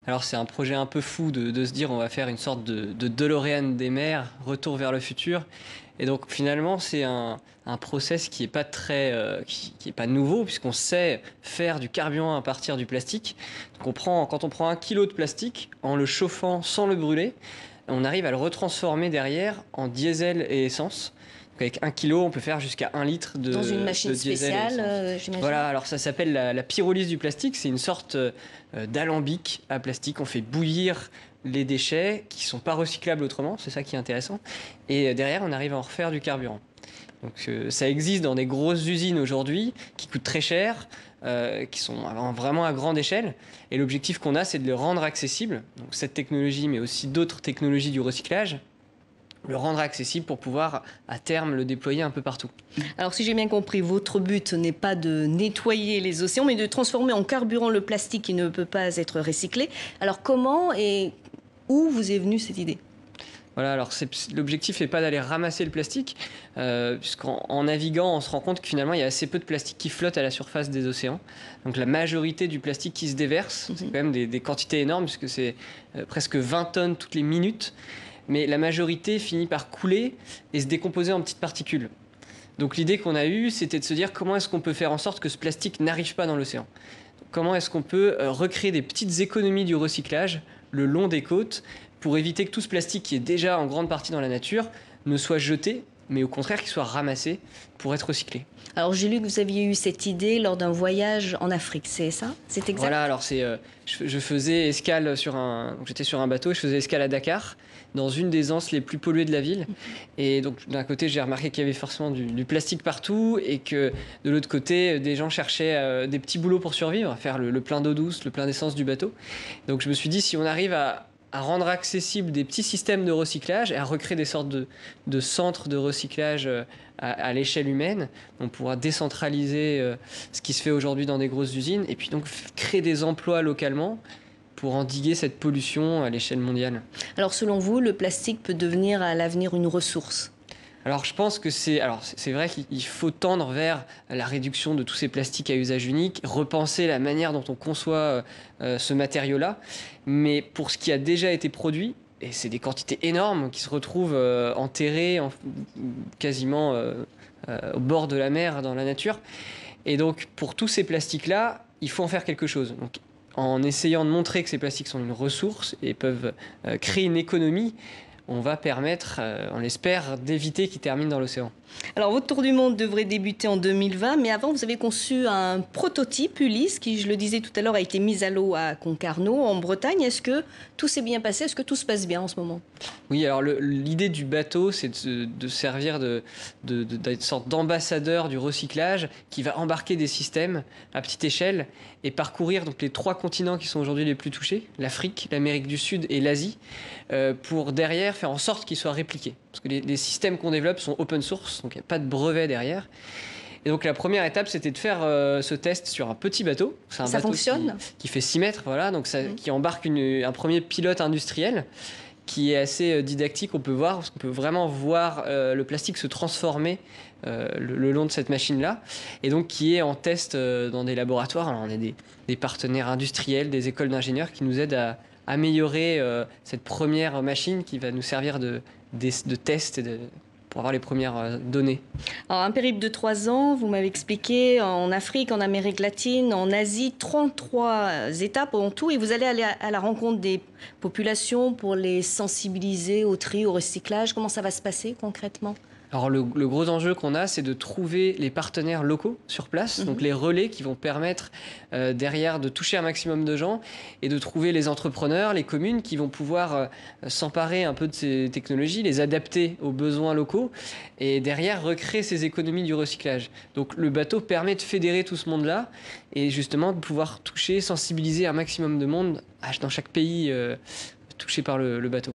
Alors c'est un projet un peu fou de se dire on va faire une sorte de DeLorean des mers, retour vers le futur. Et donc finalement c'est un process qui est pas très, qui est pas nouveau puisqu'on sait faire du carburant à partir du plastique. Donc quand on prend 1 kilo de plastique en le chauffant sans le brûler, on arrive à le retransformer derrière en diesel et essence. Donc avec 1 kilo, on peut faire jusqu'à 1 litre Dans une de machine diesel et spéciale, essence. j'imagine. Voilà, alors ça s'appelle la pyrolyse du plastique. C'est une sorte d'alambic à plastique. On fait bouillir les déchets qui sont pas recyclables autrement. C'est ça qui est intéressant. Et derrière, on arrive à en refaire du carburant. Donc ça existe dans des grosses usines aujourd'hui qui coûtent très cher, qui sont vraiment à grande échelle. Et l'objectif qu'on a, c'est de le rendre accessible. Donc cette technologie, mais aussi d'autres technologies du recyclage, le rendre accessible pour pouvoir à terme le déployer un peu partout. Alors si j'ai bien compris, votre but n'est pas de nettoyer les océans, mais de transformer en carburant le plastique qui ne peut pas être recyclé. Alors comment et où vous est venue cette idée ? Voilà, alors l'objectif n'est pas d'aller ramasser le plastique, puisqu'en naviguant, on se rend compte que finalement, il y a assez peu de plastique qui flotte à la surface des océans. Donc la majorité du plastique qui se déverse, c'est quand même des quantités énormes, puisque c'est presque 20 tonnes toutes les minutes. Mais la majorité finit par couler et se décomposer en petites particules. Donc l'idée qu'on a eue, c'était de se dire comment est-ce qu'on peut faire en sorte que ce plastique n'arrive pas dans l'océan. Comment est-ce qu'on peut recréer des petites économies du recyclage le long des côtes pour éviter que tout ce plastique qui est déjà en grande partie dans la nature ne soit jeté, mais au contraire qu'il soit ramassé pour être recyclé. Alors j'ai lu que vous aviez eu cette idée lors d'un voyage en Afrique, c'est ça ? C'est exact ? Voilà, alors je faisais escale j'étais sur un bateau, je faisais escale à Dakar, dans une des anses les plus polluées de la ville. Et donc d'un côté, j'ai remarqué qu'il y avait forcément du plastique partout et que de l'autre côté, des gens cherchaient des petits boulots pour survivre, à faire le plein d'eau douce, le plein d'essence du bateau. Donc je me suis dit, si on arrive à rendre accessibles des petits systèmes de recyclage et à recréer des sortes de centres de recyclage à l'échelle humaine, on pourra décentraliser ce qui se fait aujourd'hui dans des grosses usines et puis donc créer des emplois localement pour endiguer cette pollution à l'échelle mondiale. Alors selon vous, le plastique peut devenir à l'avenir une ressource ? Alors je pense que c'est vrai qu'il faut tendre vers la réduction de tous ces plastiques à usage unique, repenser la manière dont on conçoit ce matériau-là. Mais pour ce qui a déjà été produit, et c'est des quantités énormes qui se retrouvent enterrées quasiment au bord de la mer dans la nature. Et donc pour tous ces plastiques-là, il faut en faire quelque chose. Donc, en essayant de montrer que ces plastiques sont une ressource et peuvent créer une économie, on va permettre, on l'espère, d'éviter qu'ils terminent dans l'océan. Alors, votre tour du monde devrait débuter en 2020, mais avant, vous avez conçu un prototype Ulysse, qui, je le disais tout à l'heure, a été mis à l'eau à Concarneau, en Bretagne. Est-ce que tout s'est bien passé ? Est-ce que tout se passe bien en ce moment ? Oui, alors l'idée du bateau, c'est de servir d'être sorte d'ambassadeur du recyclage qui va embarquer des systèmes à petite échelle et parcourir donc les 3 continents qui sont aujourd'hui les plus touchés, l'Afrique, l'Amérique du Sud et l'Asie, pour derrière faire en sorte qu'ils soient répliqués. Parce que les systèmes qu'on développe sont open source, donc il n'y a pas de brevet derrière. Et donc la première étape, c'était de faire ce test sur un petit bateau. C'est un Ça bateau fonctionne ? qui fait 6 mètres, voilà, donc qui embarque un premier pilote industriel qui est assez didactique. On peut voir, parce qu'on peut vraiment voir le plastique se transformer le long de cette machine-là, et donc qui est en test dans des laboratoires. Alors on a des partenaires industriels, des écoles d'ingénieurs qui nous aident à améliorer cette première machine qui va nous servir de test pour avoir les premières données. Alors, un périple de 3 ans, vous m'avez expliqué, en Afrique, en Amérique latine, en Asie, 33 étapes en tout, et vous allez aller à la rencontre des populations pour les sensibiliser au tri, au recyclage. Comment ça va se passer concrètement ? Alors le gros enjeu qu'on a, c'est de trouver les partenaires locaux sur place, donc les relais qui vont permettre derrière de toucher un maximum de gens et de trouver les entrepreneurs, les communes qui vont pouvoir s'emparer un peu de ces technologies, les adapter aux besoins locaux et derrière recréer ces économies du recyclage. Donc le bateau permet de fédérer tout ce monde-là et justement de pouvoir toucher, sensibiliser un maximum de monde dans chaque pays touché par le bateau.